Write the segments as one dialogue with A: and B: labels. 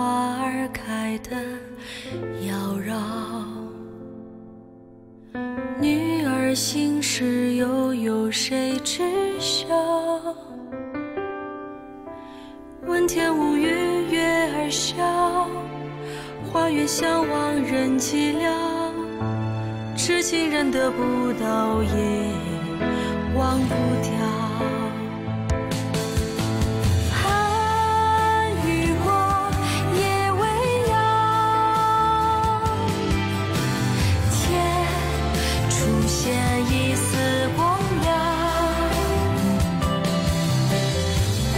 A: 花儿开得妖娆。女儿心事又有谁知晓？问天无语，月儿笑。花月相望人寂寥，痴情人得不到也忘不掉。寒与我夜未央，天出现一丝光亮，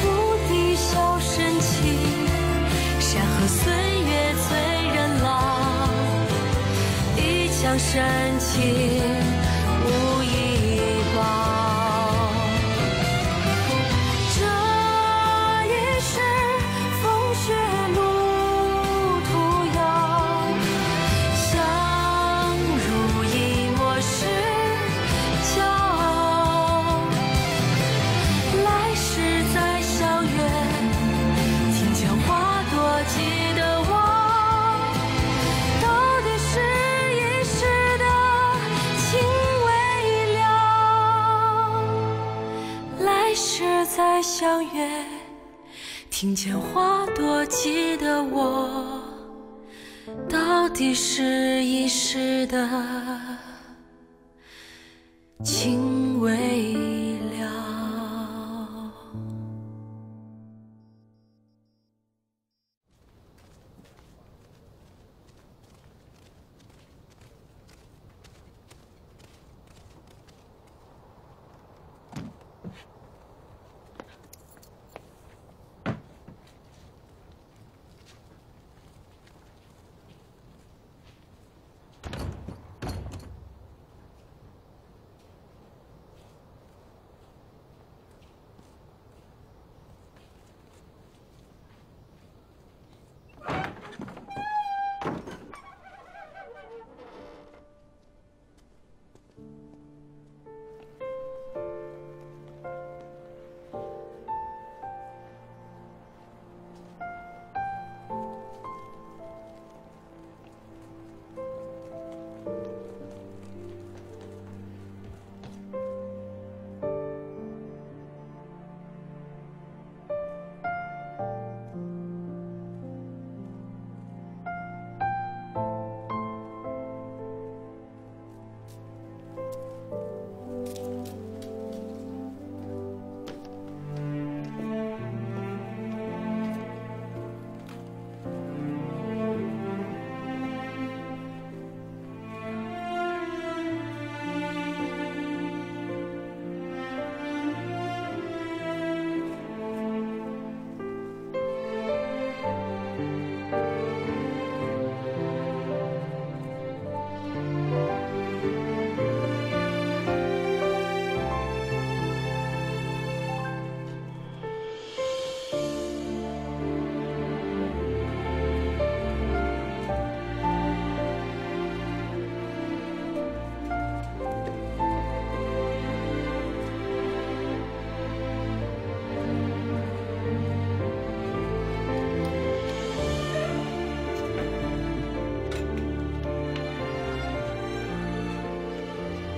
A: 牧笛箫深情，山河岁月催人老，一腔深情无以报。这一世风雪路途遥，相濡以沫是骄傲。来世再相约，庭前花朵记得我，到底是一世的情未了。来世再相约，庭前花朵记得我，到底是一世的情未了。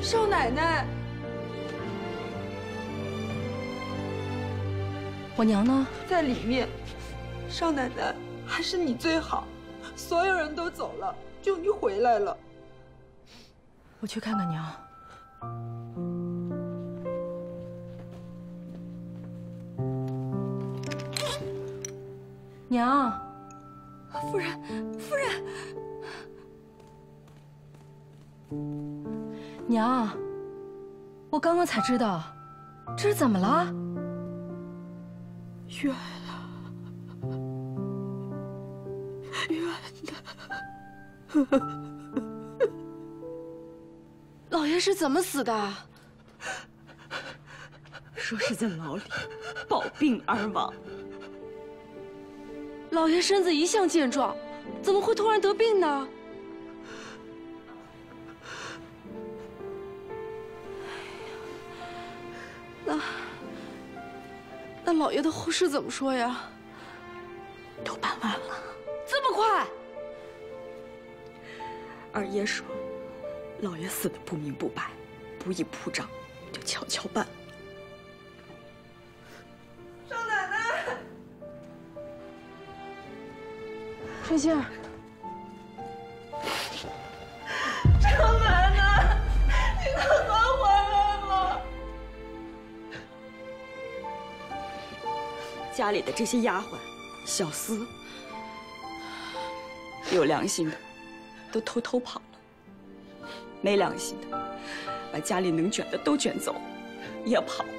B: 少奶奶，
C: 我娘呢？
B: 在里面。少奶奶，还是你最好，所有人都走了，就你回来了。
C: 我去看看娘。娘，
B: 夫人，夫人。
C: 娘，我刚刚才知道，这是怎么了？
B: 冤了，冤的。
C: 老爷是怎么死的？
D: 说是在牢里暴病而亡。
C: 老爷身子一向健壮，怎么会突然得病呢？那老爷的后事怎么说呀？
D: 都办完了，
C: 这么快？
D: 二爷说，老爷死的不明不白，不依铺张，就悄悄办了。
B: 少奶奶，
C: 春心儿，
B: 少奶奶，你可算回来了！
D: 家里的这些丫鬟、小厮，有良心的都偷偷跑了，没良心的把家里能卷的都卷走，也跑了。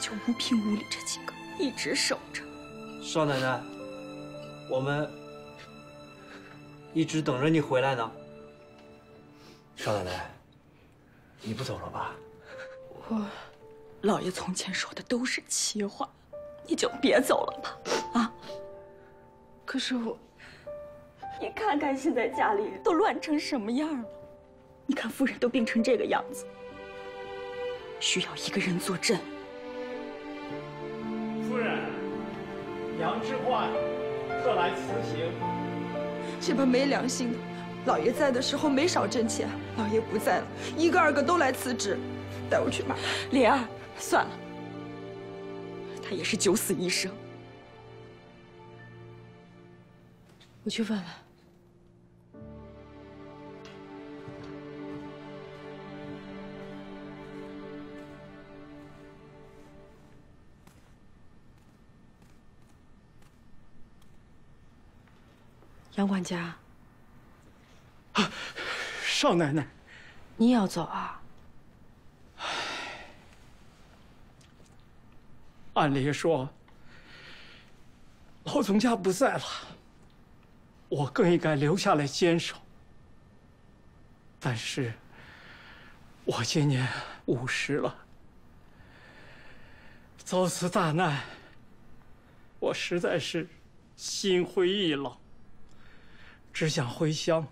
D: 就吴平屋里这几个一直守着。
E: 少奶奶，我们一直等着你回来呢。少奶奶，你不走了吧？
D: 老爷从前说的都是气话，你就别走了吧，啊！
C: 可是我，
D: 你看看现在家里都乱成什么样了，你看夫人都病成这个样子，需要一个人坐镇。
F: 夫人，杨知焕特来辞行。
B: 这帮没良心的，老爷在的时候没少挣钱，老爷不在了，一个二个都来辞职，带我去骂他。
D: 莲儿，算了，他也是九死一生。
C: 我去问问。杨管家，
F: 少奶奶，
C: 你也要走啊？
F: 按理说，老总家不在了，我更应该留下来坚守。但是，我今年50了，遭此大难，我实在是心灰意冷，只想回乡，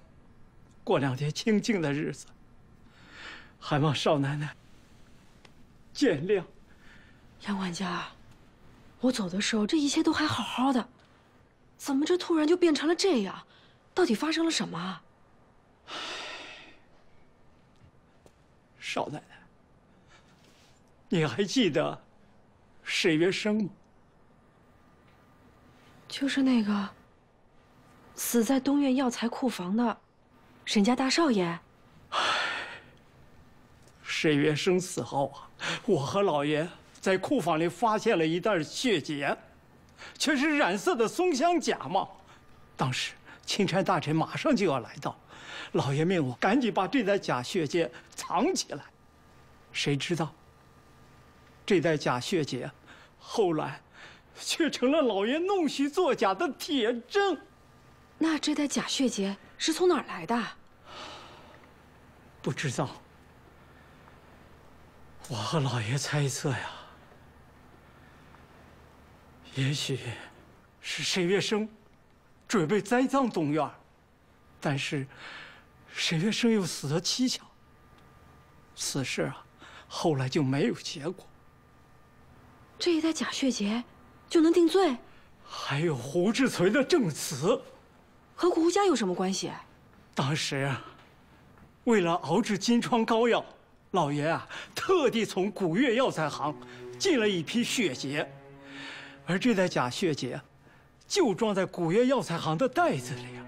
F: 过2天清静的日子。还望少奶奶见谅。
C: 杨管家，我走的时候这一切都还好好的，怎么这突然就变成了这样？到底发生了什么？
F: 少奶奶，你还记得沈月笙吗？
C: 就是那个死在东院药材库房的沈家大少爷。
F: 沈月笙死后啊，我和老爷在库房里发现了一袋血结，却是染色的松香假冒。当时钦差大臣马上就要来到，老爷命我赶紧把这袋假血结藏起来。谁知道这袋假血结后来却成了老爷弄虚作假的铁证。
C: 那这袋假血结是从哪儿来的？
F: 不知道。我和老爷猜测呀，也许是沈月笙准备栽赃东院，但是沈月笙又死得蹊跷，此事啊，后来就没有结果。
C: 这一袋假血结就能定罪？
F: 还有胡志存的证词，
C: 和胡家有什么关系？
F: 当时啊，为了熬制金疮膏药，老爷啊特地从古月药材行进了一批血结，而这袋假血结就装在古月药材行的袋子里啊。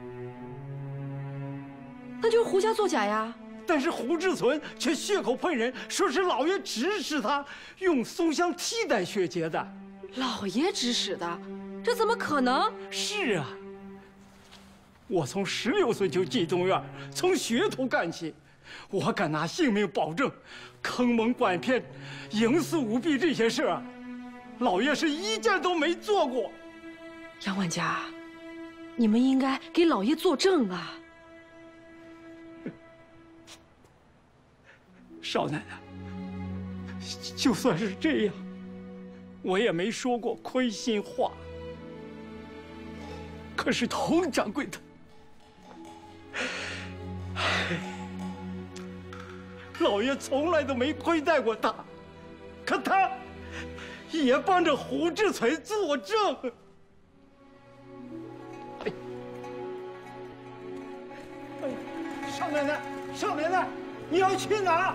C: 那就是胡家作假呀！
F: 但是胡志存却血口喷人，说是老爷指使他用松香替代血结的。
C: 老爷指使的，这怎么可能？
F: 是啊，我从16岁就进东院，从学徒干起，我敢拿性命保证，坑蒙拐骗、营私舞弊这些事儿，老爷是一件都没做过。
C: 杨管家，你们应该给老爷作证啊！
F: 少奶奶，就算是这样，我也没说过亏心话。可是佟掌柜的，老爷从来都没亏待过他，可他也帮着胡志存作证。哎，少奶奶，少奶奶，你要去哪？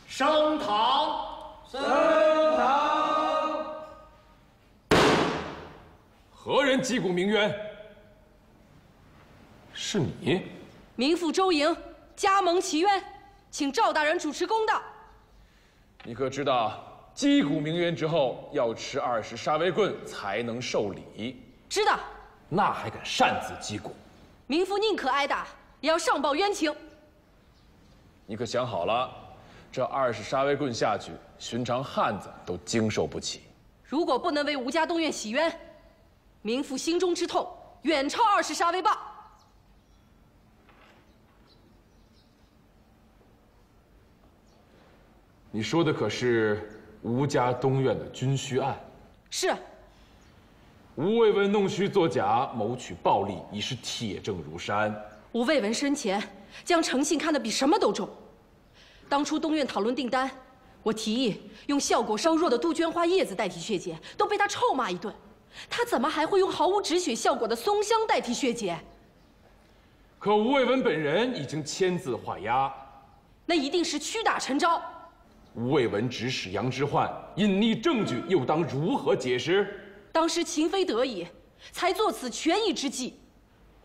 F: 升堂，升堂。
G: 何人击鼓鸣冤？是你。
C: 民妇周莹加盟祈冤，请赵大人主持公道。
G: 你可知道，击鼓鸣冤之后要持20杀威棍才能受礼？
C: 知道。
G: 那还敢擅自击鼓？
C: 民妇宁可挨打，也要上报冤情。
G: 你可想好了？这20杀威棍下去，寻常汉子都经受不起。
C: 如果不能为吴家东院洗冤，民妇心中之痛远超20杀威棒。
G: 你说的可是吴家东院的军需案？
C: 是。
G: 吴卫文弄虚作假，谋取暴利，已是铁证如山。
C: 吴卫文生前将诚信看得比什么都重。当初东院讨论订单，我提议用效果稍弱的杜鹃花叶子代替血洁，都被他臭骂一顿。他怎么还会用毫无止血效果的松香代替血洁？
G: 可吴卫文本人已经签字画押，
C: 那一定是屈打成招。
G: 吴卫文指使杨之焕隐匿证据，又当如何解释？
C: 当时情非得已，才做此权宜之计。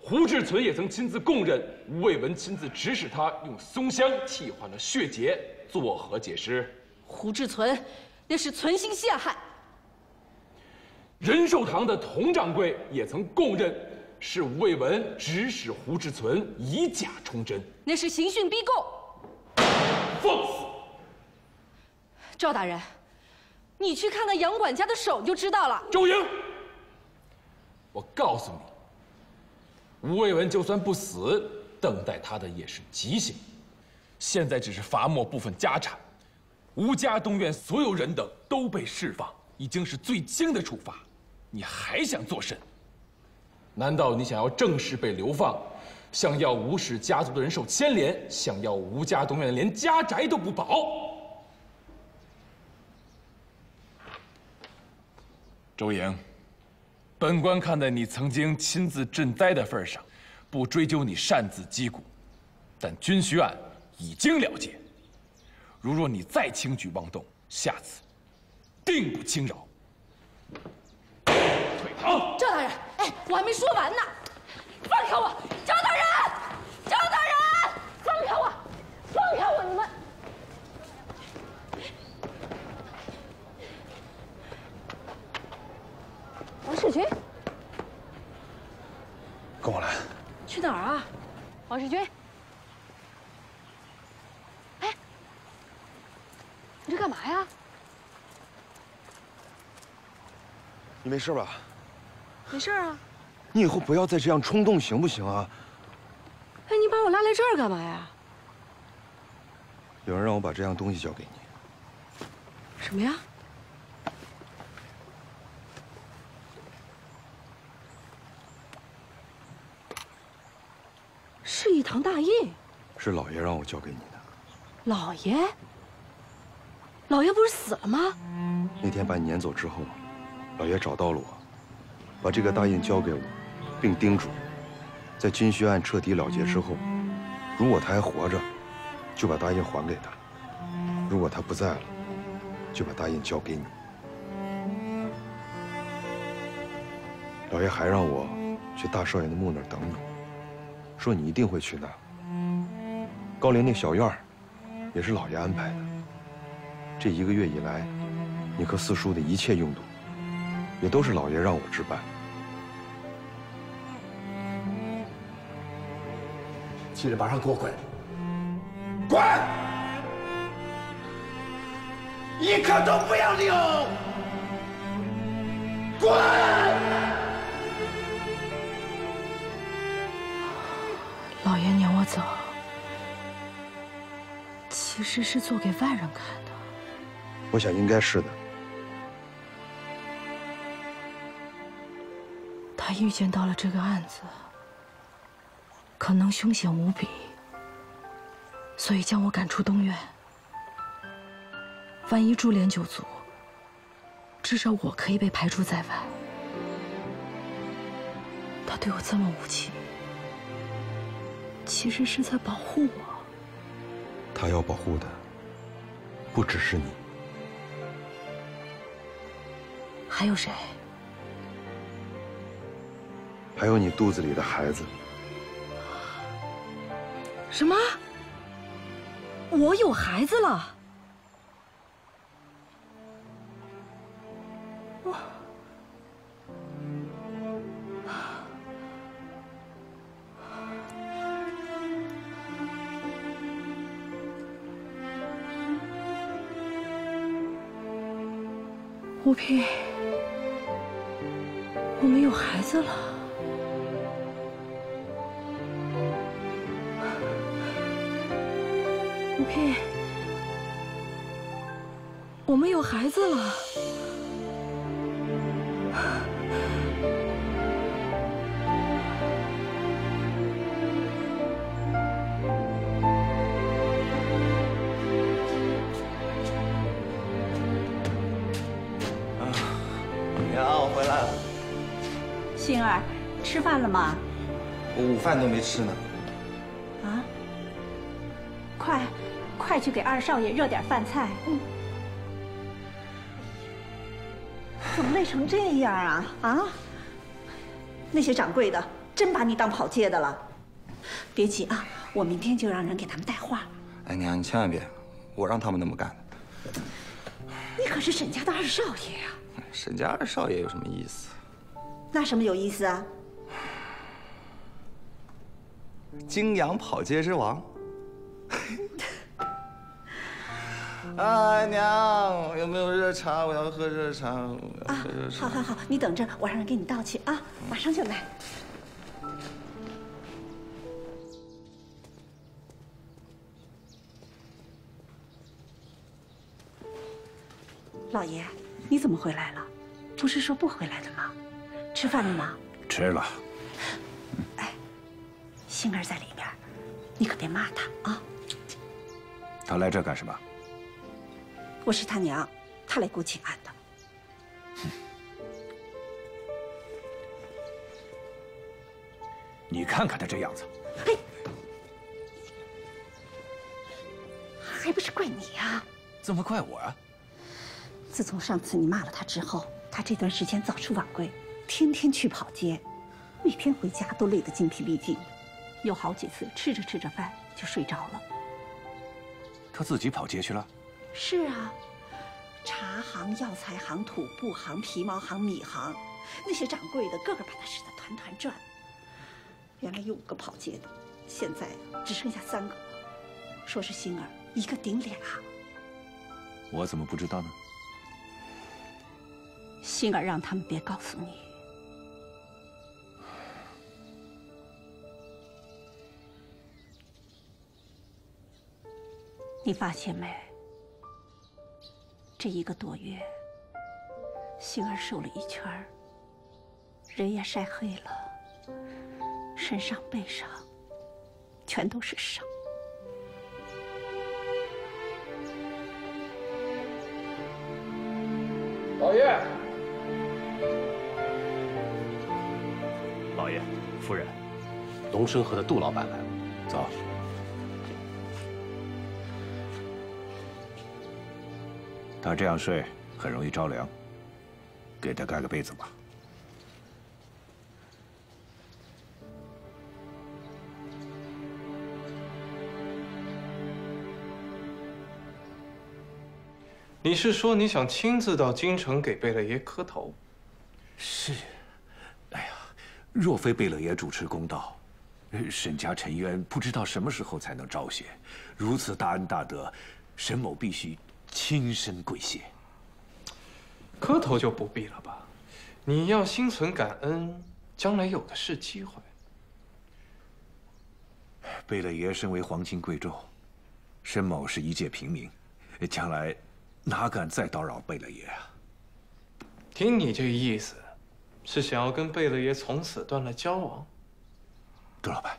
G: 胡志存也曾亲自供认，吴卫文亲自指使他用松香替换了血洁，作何解释？
C: 胡志存，那是存心陷害。
G: 仁寿堂的佟掌柜也曾供认，是吴卫文指使胡志存以假充真，
C: 那是刑讯逼供。
G: 放肆！
C: 赵大人，你去看看杨管家的手就知道了。
G: 周莹，我告诉你，吴卫文就算不死，等待他的也是极刑。现在只是罚没部分家产，吴家东院所有人等都被释放，已经是最轻的处罚。你还想作甚？难道你想要正式被流放，想要吴氏家族的人受牵连，想要吴家东院连家宅都不保？周莹，本官看在你曾经亲自赈灾的份上，不追究你擅自击鼓，但军需案已经了结。如若你再轻举妄动，下次定不轻饶。退堂！
C: 赵大人，哎，我还没说完呢，放开我！赵大人，赵大人，放开我！放开我！你们。王世军，
H: 跟我来。
C: 去哪儿啊？王世军，哎，你这干嘛呀？
H: 你没事吧？
C: 没事啊。
H: 你以后不要再这样冲动，行不行啊？
C: 哎，你把我拉来这儿干嘛呀？
H: 有人让我把这样东西交给你。
C: 什么呀？是一堂大印，
H: 是老爷让我交给你的。
C: 老爷？老爷不是死了吗？
H: 那天把你撵走之后，老爷找到了我，把这个大印交给我，并叮嘱，在军需案彻底了结之后，如果他还活着，就把大印还给他；如果他不在了，就把大印交给你。老爷还让我去大少爷的墓那儿等你，说你一定会去那。高陵那小院儿，也是老爷安排的。这1个月以来，你和四叔的一切用度，也都是老爷让我置办。
I: 记着马上给我滚！滚！一刻都不要留！滚！
C: 老爷撵我走，其实是做给外人看的。
H: 我想应该是的。
C: 他预见到了这个案子可能凶险无比，所以将我赶出东院。万一株连九族，至少我可以被排除在外。他对我这么无情，其实是在保护我。
H: 他要保护的不只是你，
C: 还有谁？
H: 还有你肚子里的孩子。
C: 什么？我有孩子了？吴平，我们有孩子了。吴平，我们有孩子了。
J: 娘，我回来了。
K: 星儿，吃饭了吗？
J: 我午饭都没吃呢。
K: 啊！快去给二少爷热点饭菜。嗯。怎么累成这样啊？啊！那些掌柜的真把你当跑街的了。别急啊，我明天就让人给他们带话。
J: 哎，娘，你千万别，我让他们那么干。
K: 你可是沈家的二少爷呀！
J: 沈家二少爷有什么意思？
K: 那什么有意思啊？
J: 泾阳跑街之王。哎，娘，有没有热茶？我要喝热茶。我要喝热茶。
K: 好，你等着，我让人给你倒去啊，马上就来。老爷，你怎么回来了？不是说不回来的吗？吃饭了吗？
L: 吃了。
K: 哎，星儿在里面，你可别骂她啊。
L: 他来这干什么？
K: 我是他娘，他来给我请安的。
L: 你看看他这样子，
K: 哎，还不是怪你呀？
L: 怎么怪我啊？
K: 自从上次你骂了他之后，他这段时间早出晚归，天天去跑街，每天回家都累得精疲力尽，有好几次吃着饭就睡着了。
L: 他自己跑街去了？是
K: 啊，茶行、药材行、土布行、皮毛行、米行，那些掌柜的个个把他使得团团转。原来有5个跑街的，现在只剩下3个了。说是星儿一个顶俩。
L: 我怎么不知道呢？
K: 星儿让他们别告诉你。你发现没？这1个多月，星儿瘦了1圈儿，人也晒黑了，身上背上全都是伤。
G: 老爷，
I: 老爷，夫人，龙生河的杜老板来了，
L: 走。他这样睡很容易着凉，给他盖个被子吧。
M: 你是说你想亲自到京城给贝勒爷磕头？
L: 是。哎呀，若非贝勒爷主持公道，沈家沉冤不知道什么时候才能昭雪。如此大恩大德，沈某必须亲身跪谢。
M: 磕头就不必了吧？你要心存感恩，将来有的是机会。
L: 贝勒爷身为皇亲贵胄，沈某是一介平民，将来哪敢再叨扰贝勒爷啊？
M: 听你这个意思，是想要跟贝勒爷从此断了交往？
L: 杜老板，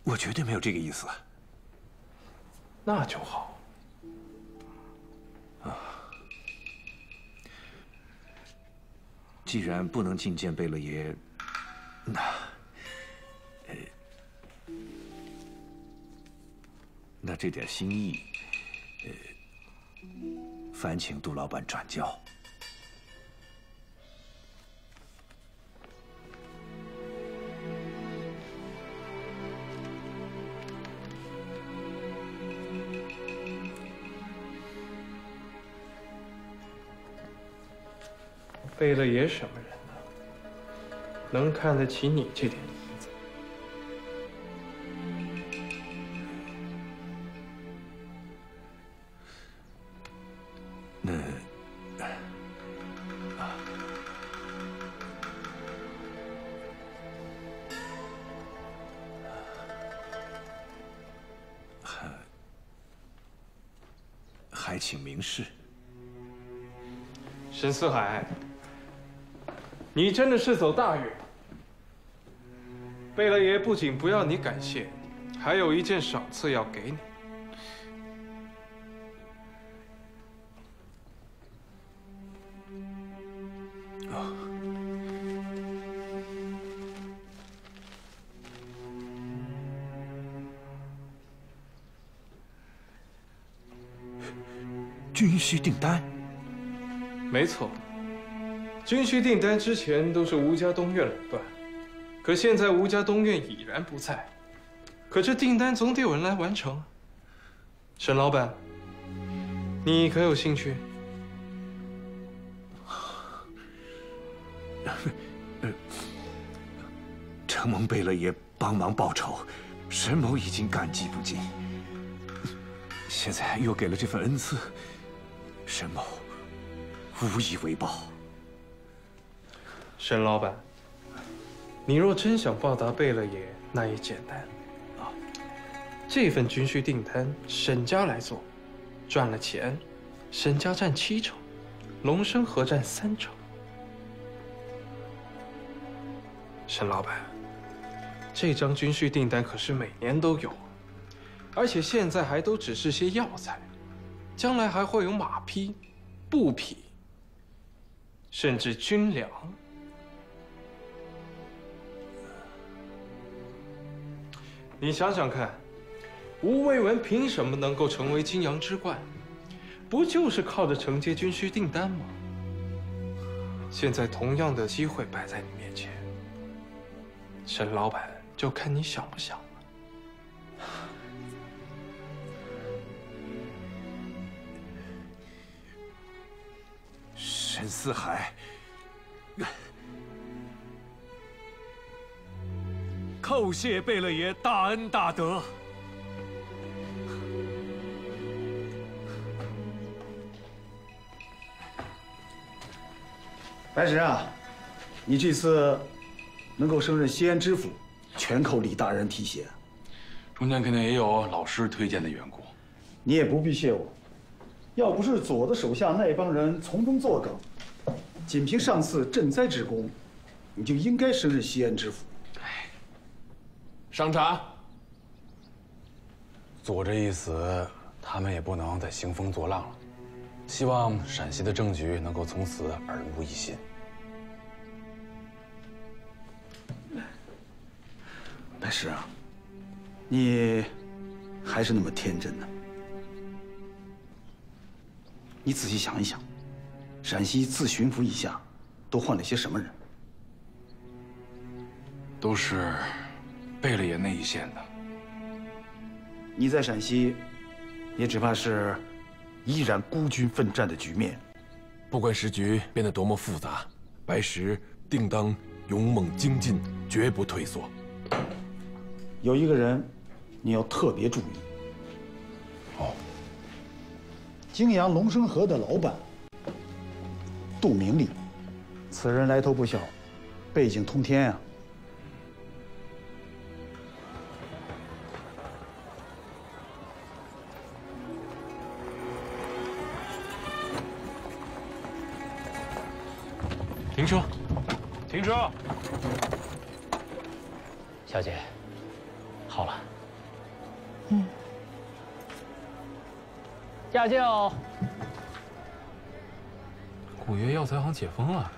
L: 我绝对没有这个意思。
M: 那就好。
L: 既然不能觐见贝勒爷，那这点心意，烦请杜老板转交。
M: 贝勒爷什么人呢？能看得起你这点银子？
L: 那，还请明示。
M: 沈四海，你真的是走大运。贝勒爷不仅不要你感谢，还有一件赏赐要给你。
L: 军需订单。
M: 没错，军需订单之前都是吴家东院垄断，可现在吴家东院已然不在，可这订单总得有人来完成。沈老板，你可有兴趣？
L: 承蒙贝勒爷帮忙报仇，沈某已经感激不尽。现在又给了这份恩赐，沈某无以为报。
M: 沈老板，你若真想报答贝勒爷，那也简单啊。这份军需订单，沈家来做，赚了钱，沈家占7成，龙生河占3成。沈老板，这张军需订单可是每年都有，而且现在还都只是些药材，将来还会有马匹、布匹，甚至军粮。你想想看，吴卫文凭什么能够成为金阳之冠？不就是靠着承接军需订单吗？现在同样的机会摆在你面前，沈老板就看你想不想了。
L: 沈四海，叩谢贝勒爷大恩大德。
I: 白石啊，你这次能够升任西安知府，全靠李大人提携。
G: 中间肯定也有老师推荐的缘故。
I: 你也不必谢我，要不是左的手下那帮人从中作梗，仅凭上次赈灾之功，你就应该升任西安知府。
G: 上茶。
N: 左这一死，他们也不能再兴风作浪了。希望陕西的政局能够从此耳目一新。
I: 白石啊，你还是那么天真呢。你仔细想一想，陕西自巡抚以下都换了些什么人？
G: 都是贝勒爷那一线的。
I: 你在陕西，也只怕是依然孤军奋战的局面。
G: 不管时局变得多么复杂，白石定当勇猛精进，绝不退缩。
I: 有一个人，你要特别注意。
G: 哦，
I: 泾阳龙生河的老板杜明礼，此人来头不小，背景通天啊。
N: 车，
L: 停车！
E: 小姐，好了。驾就。
N: 古月药材行解封了。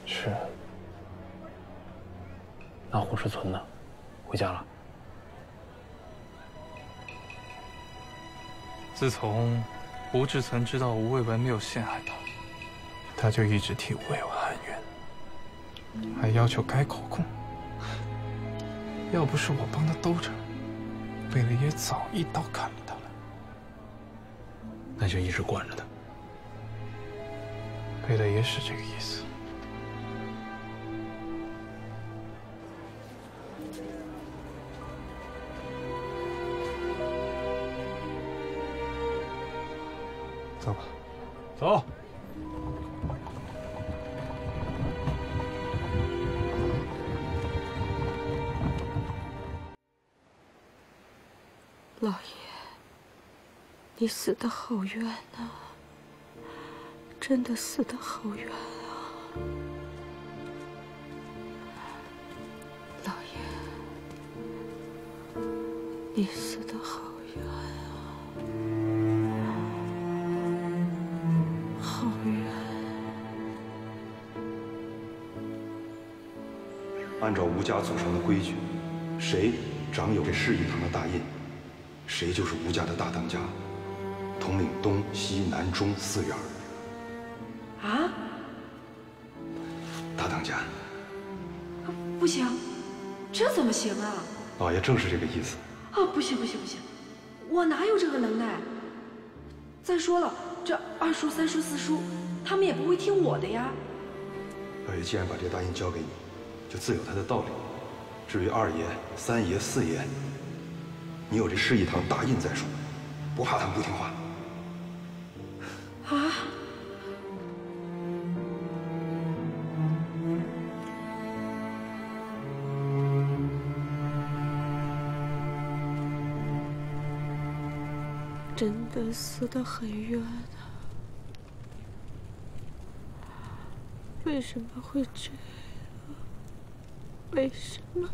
E: 是。那胡世存呢？回家了。
M: 自从胡志存知道吴卫文没有陷害他就一直替吴卫文喊冤，还要求改口供。要不是我帮他兜着，贝勒爷早一刀砍了他了。
N: 那就一直管着他。
M: 贝勒爷是这个意思。走吧。
N: 走。
B: 老爷，你死得好冤呐！真的死得好冤啊！老爷，你死得好冤啊！好冤！
H: 按照吴家祖上的规矩，谁掌有这市义堂的大印，谁就是吴家的大当家，统领东西南中4院。
C: 啊？
H: 大当家，
C: 不行，这怎么行啊？
H: 老爷正是这个意思。
C: 啊，不行不行不行，我哪有这个能耐？再说了，这2叔、3叔、4叔，他们也不会听我的呀。
H: 老爷既然把这大印交给你，就自有他的道理。至于2爷、3爷、4爷，你有这市义堂大印在手，不怕他们不听话。
C: 啊？
B: 真的死得很冤啊！为什么会这样？为什么，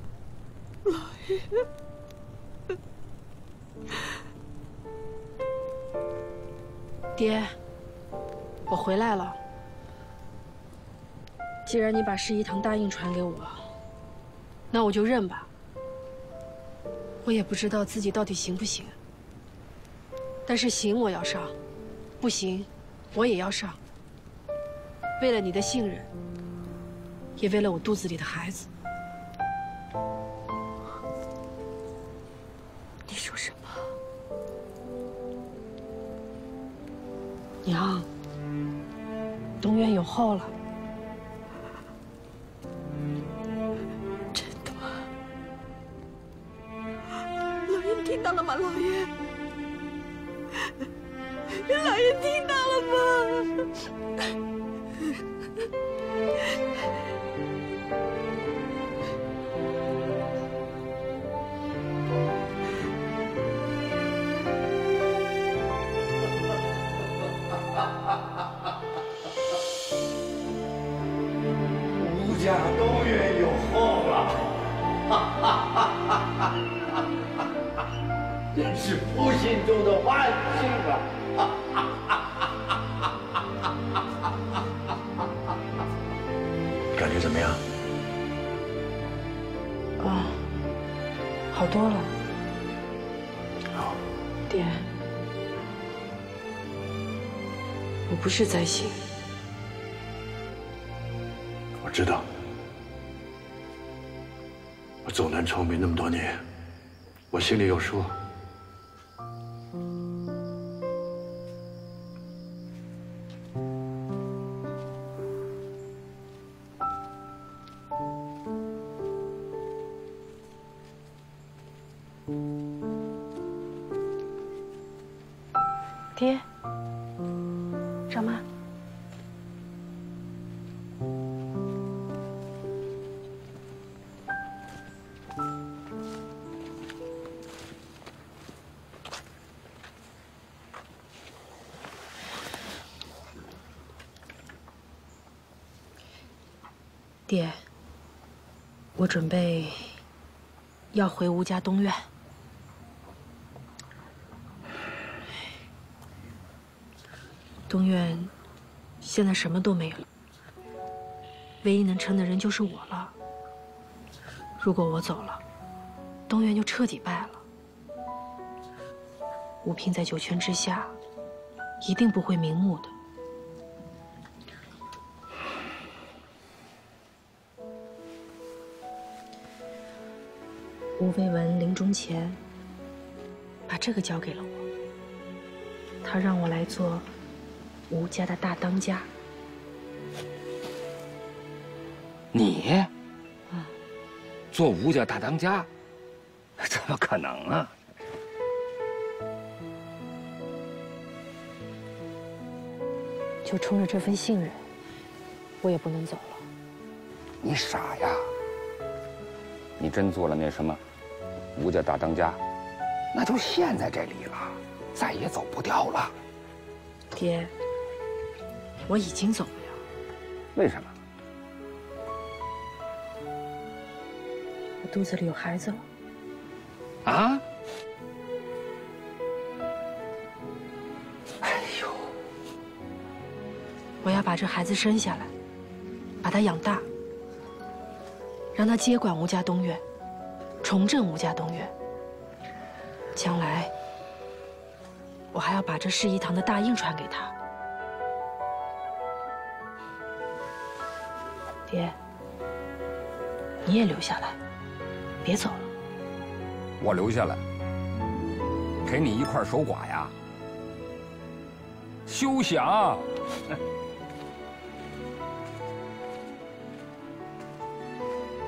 B: 老爷？
C: 爹，我回来了。既然你把市义堂大印传给我，那我就认吧。我也不知道自己到底行不行，但是行我要上，不行我也要上。为了你的信任，也为了我肚子里的孩子。
B: 你说什么？
C: 娘，东院有后了。
B: 真的吗？老爷，你听到了吗？老爷，老爷听到了吗？
F: 吴家东院有后了，真是父心中的万幸啊！
L: 感觉怎么样？
C: 啊，好多了。
L: 好，
C: 爹，我不是灾星。
L: 我知道，我走南闯北那么多年，我心里有数。
C: 爹，张妈。爹，我准备要回吴家东院。东院现在什么都没了，唯一能撑的人就是我了。如果我走了，东院就彻底败了。吴聘在九泉之下，一定不会瞑目的。吴为文临终前，把这个交给了我。他让我来做吴家的大当家。
O: 你？做吴家大当家？怎么可能啊？
C: 就冲着这份信任，我也不能走了。
O: 你傻呀！你真做了那什么吴家大当家，那就陷在这里了，再也走不掉了。
C: 爹，我已经走不了。
O: 为什么？
C: 我肚子里有孩子了。
O: 啊？
C: 我要把这孩子生下来，把他养大，让他接管吴家东院，重振吴家东院。将来，我还要把这世仪堂的大印传给他。爹，你也留下来，别走了。
O: 我留下来，陪你一块儿守寡呀？休想！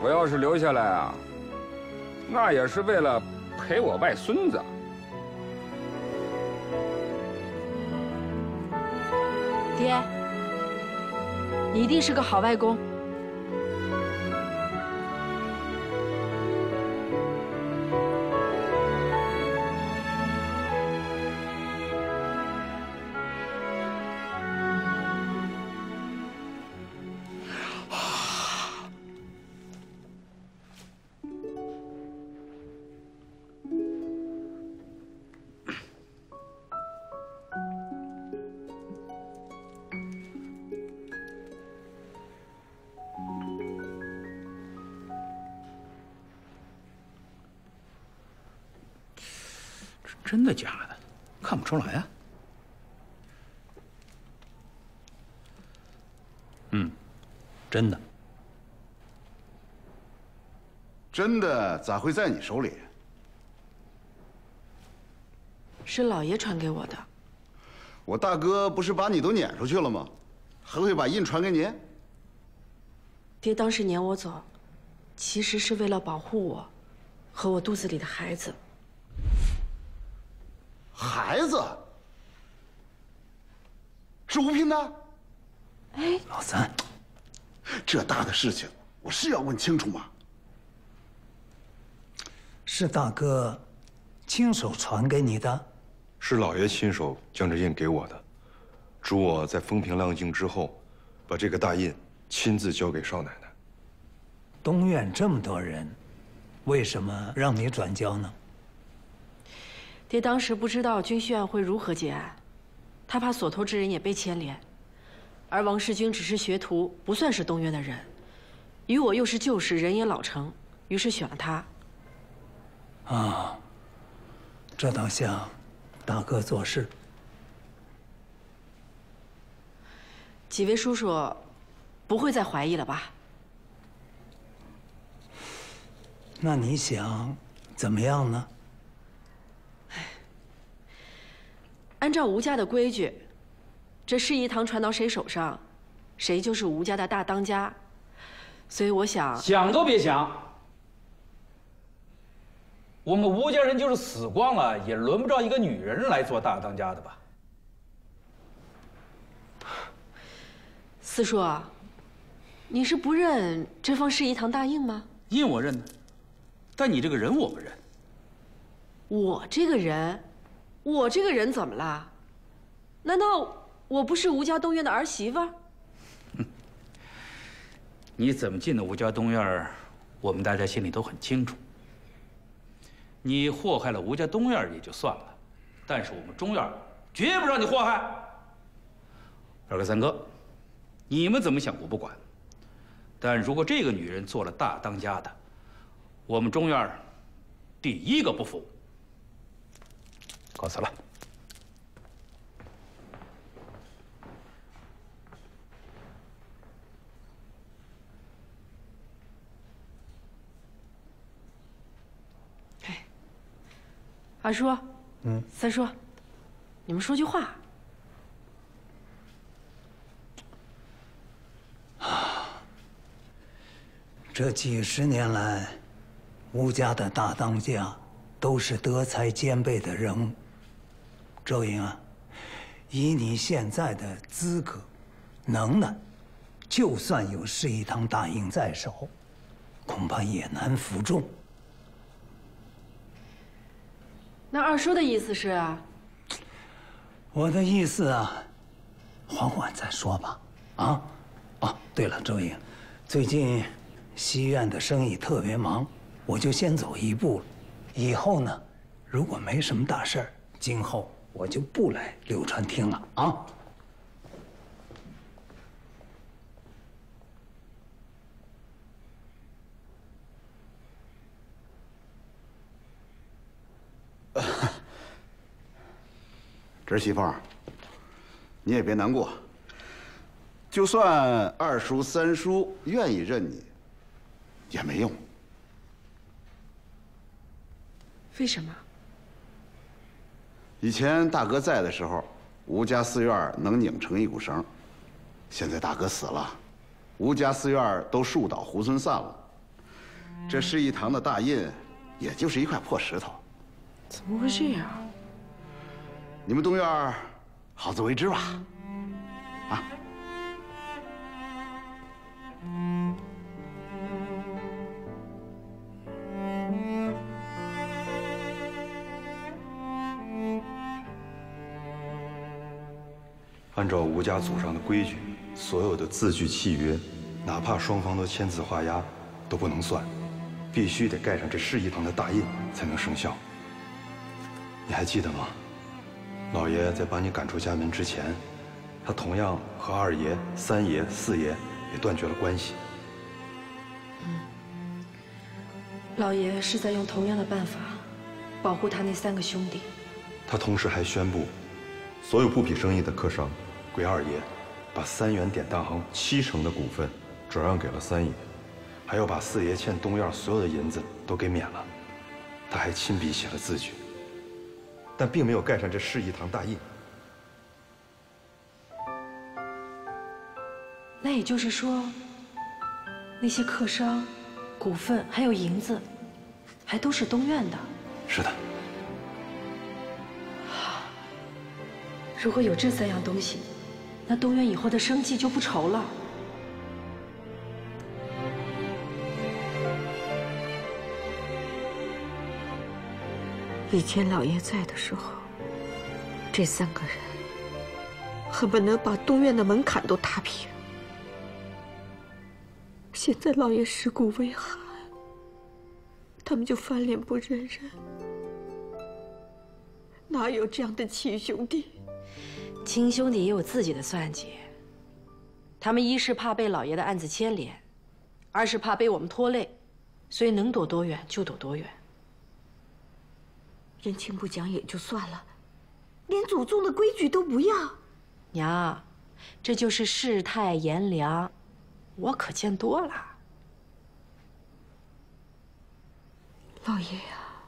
O: 我要是留下来啊，那也是为了陪我外孙子。
C: 爹，你一定是个好外公。
F: 真的假的？看不出来啊。真的。
P: 真的咋会在你手里？
C: 是老爷传给我的。
P: 我大哥不是把你都撵出去了吗？还会把印传给你？
C: 爹当时撵我走，其实是为了保护我和我肚子里的孩子。
P: 孩子？是吴聘的？
C: 哎，
F: 老三，
P: 这大的事情，我是要问清楚吗？
F: 是大哥亲手传给你的？
H: 是老爷亲手将这印给我的，嘱我在风平浪静之后，把这个大印亲自交给少奶奶。
F: 东院这么多人，为什么让你转交呢？
C: 爹当时不知道军需院会如何结案，他怕所托之人也被牵连，而王世军只是学徒，不算是东院的人，与我又是旧识，人也老成，于是选了他。
F: 啊，这倒像大哥做事。
C: 几位叔叔不会再怀疑了吧？
F: 那你想怎么样呢？
C: 按照吴家的规矩，这世仪堂传到谁手上，谁就是吴家的大当家。所以我想，
E: 想都别想。我们吴家人就是死光了，也轮不着一个女人来做大当家的吧？
C: 四叔，你是不认这方世仪堂大印吗？
Q: 印我认呢，但你这个人我不认。
C: 我这个人怎么了？难道我不是吴家东院的儿媳妇？
Q: 你怎么进的吴家东院，我们大家心里都很清楚。你祸害了吴家东院也就算了，但是我们中院绝不让你祸害。二哥、三哥，你们怎么想我不管，但如果这个女人做了大当家的，我们中院第一个不服。告辞了。
C: 二叔，三叔，你们说句话。
F: 这几十年来，吴家的大当家都是德才兼备的人物。周莹啊，以你现在的资格、能耐，就算有十一堂大印在手，恐怕也难服众。
C: 那二叔的意思是？
F: 我的意思啊，缓缓再说吧。啊，哦，对了，周莹，最近西院的生意特别忙，我就先走一步了。以后呢，如果没什么大事儿，今后我就不来柳川厅了啊。
P: 侄媳妇，你也别难过。就算二叔、三叔愿意认你，也没用。
C: 为什么？
P: 以前大哥在的时候，吴家四院能拧成一股绳。现在大哥死了，吴家四院都树倒猢狲散了。这十一堂的大印，也就是一块破石头。
C: 怎么会这样？
P: 你们东院好自为之吧。啊。
H: 按照吴家祖上的规矩，所有的字据契约，哪怕双方都签字画押，都不能算，必须得盖上这十一堂的大印才能生效。你还记得吗？老爷在把你赶出家门之前，他同样和二爷、三爷、四爷也断绝了关系。
C: 老爷是在用同样的办法保护他那3个兄弟。
H: 他同时还宣布，所有布匹生意的客商归二爷，把3元典当行70%的股份转让给了三爷，还要把四爷欠东院所有的银子都给免了。他还亲笔写了字据，但并没有盖上这十一堂大印。
C: 那也就是说，那些客商、股份还有银子，还都是东院的。
H: 是的。
C: 如果有这3样东西，那东院以后的生计就不愁了。
R: 以前老爷在的时候，这3个人恨不能把东院的门槛都踏平。现在老爷尸骨未寒，他们就翻脸不认人，哪有这样的亲兄弟？
C: 亲兄弟也有自己的算计，他们一是怕被老爷的案子牵连，二是怕被我们拖累，所以能躲多远就躲多远。
R: 人情不讲也就算了，连祖宗的规矩都不要。
C: 娘，这就是世态炎凉，我可见多了。
R: 老爷呀，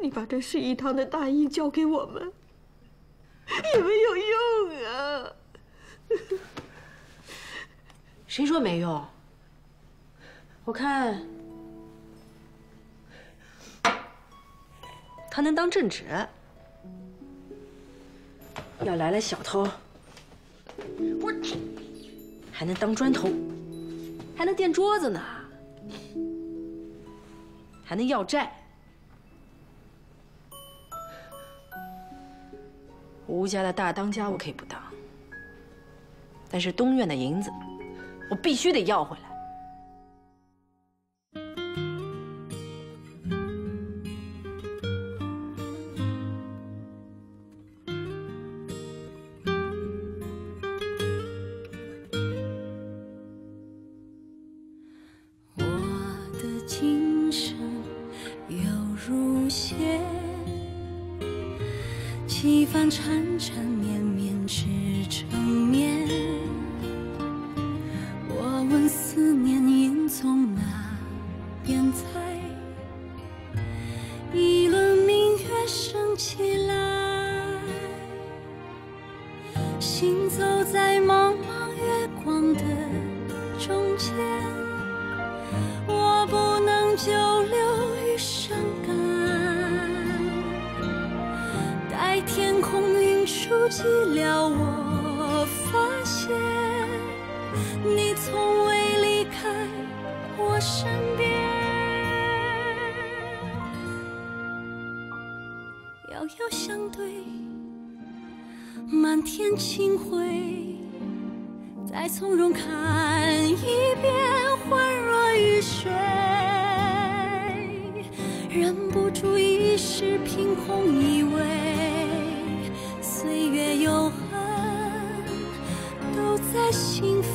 R: 你把这十一堂的大印交给我们，也没有用啊。
C: 谁说没用？我看他能当镇纸，要来了小偷，我还能当砖头，还能垫桌子呢，还能要债。吴家的大当家我可以不当，但是东院的银子我必须得要回来。
A: 几番缠缠绵绵织成面，我问思念应从哪边采？一轮明月升起来，行走在茫茫月光的中间，我不能久留于伤感。待天空云舒寂了，我发现你从未离开我身边。遥遥相对，漫天清辉，再从容看一遍，恍若雨水。忍不住一时凭空以为岁月有痕都在心扉，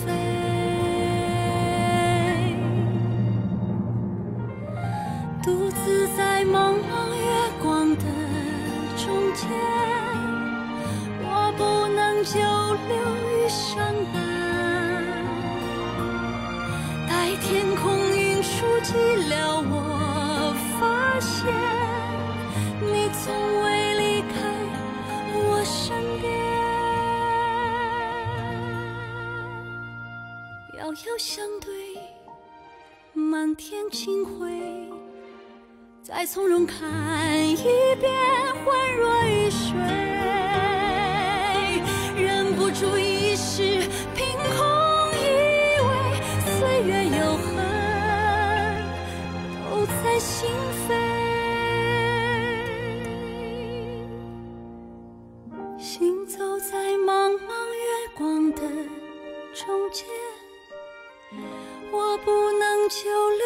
A: 独自在茫茫月光的中间，我不能久留于伤感。待天空云舒寂了，我发现你从未离开我身边。遥遥相对，漫天清辉，再从容看一遍，恍若雨水。忍不住一时凭空以为岁月有痕都在心扉。行走在茫茫月光的中间，我不能久留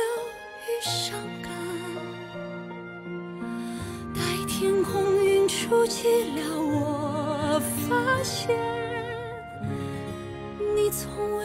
A: 于伤感。待天空云舒寂了，我发现你从